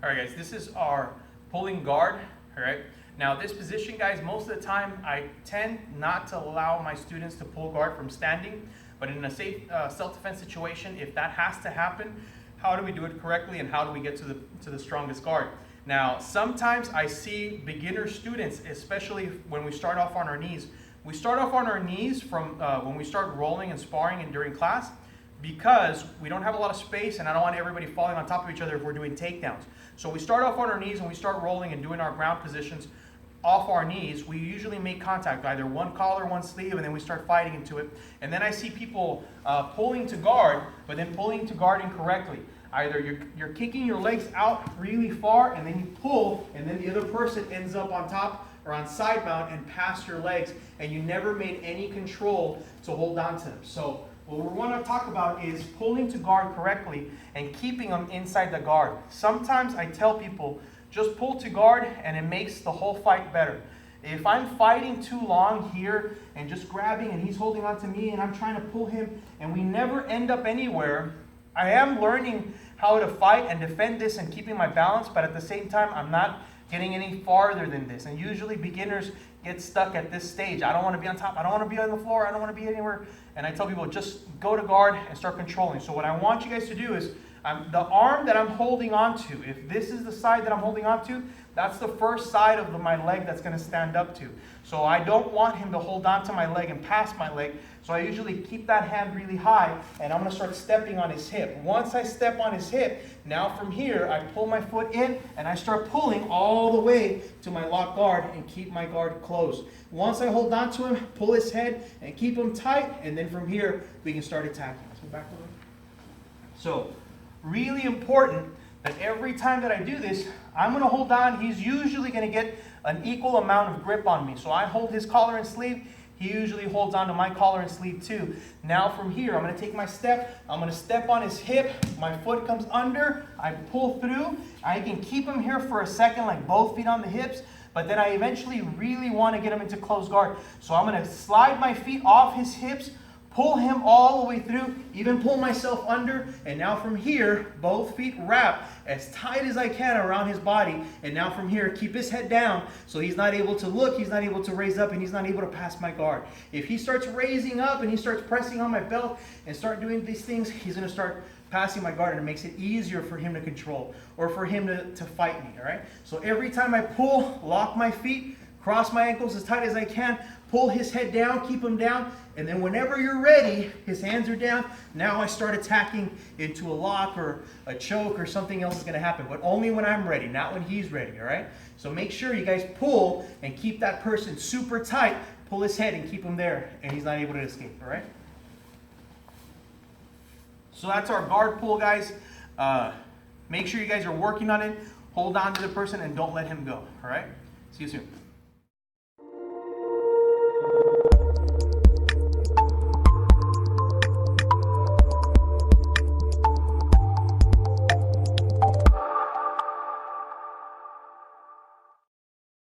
All right, guys, this is our pulling guard, all right? Now, this position, guys, most of the time, I tend not to allow my students to pull guard from standing, but in a safe self-defense situation, if that has to happen, how do we do it correctly and how do we get to the strongest guard? Now, sometimes I see beginner students, especially when we start off on our knees. We start off on our knees from when we start rolling and sparring and during class, because we don't have a lot of space and I don't want everybody falling on top of each other if we're doing takedowns. So we start off on our knees and we start rolling and doing our ground positions off our knees. We usually make contact, either one collar, one sleeve, and then we start fighting into it. And then I see people pulling to guard, but then pulling to guard incorrectly. Either you're kicking your legs out really far and then you pull, and then the other person ends up on top or on side mount and past your legs, and you never made any control to hold on to them. So what we want to talk about is pulling to guard correctly and keeping them inside the guard. Sometimes I tell people, just pull to guard and it makes the whole fight better. If I'm fighting too long here and just grabbing and he's holding on to me and I'm trying to pull him and we never end up anywhere, I am learning how to fight and defend this and keeping my balance, but at the same time, I'm not getting any farther than this. And usually beginners get stuck at this stage. I don't want to be on top. I don't want to be on the floor. I don't want to be anywhere. And I tell people, just go to guard and start controlling. So what I want you guys to do is, the arm that I'm holding on to, if this is the side that I'm holding on to, that's the first side of my leg that's going to stand up to. So I don't want him to hold on to my leg and pass my leg. So I usually keep that hand really high and I'm going to start stepping on his hip. Once I step on his hip, now from here I pull my foot in and I start pulling all the way to my lock guard and keep my guard closed. Once I hold on to him, pull his head and keep him tight, and then from here we can start attacking. Let's go back a little. So really important that every time that I do this, I'm going to hold on. He's usually going to get an equal amount of grip on me. So I hold his collar and sleeve. He usually holds on to my collar and sleeve too. Now from here, I'm going to take my step. I'm going to step on his hip. My foot comes under. I pull through. I can keep him here for a second, like both feet on the hips. But then I eventually really want to get him into close guard. So I'm going to slide my feet off his hips, pull him all the way through, even pull myself under, and now from here, both feet wrap as tight as I can around his body, and now from here, keep his head down so he's not able to look, he's not able to raise up, and he's not able to pass my guard. If he starts raising up and he starts pressing on my belt and start doing these things, he's going to start passing my guard, and it makes it easier for him to control or for him to fight me, all right? So every time I pull, lock my feet, cross my ankles as tight as I can, pull his head down, keep him down, and then whenever you're ready, his hands are down, now I start attacking into a lock or a choke or something else is going to happen, but only when I'm ready, not when he's ready, all right? So make sure you guys pull and keep that person super tight, pull his head and keep him there, and he's not able to escape, all right? So that's our guard pull, guys. Make sure you guys are working on it, hold on to the person, and don't let him go, all right? See you soon.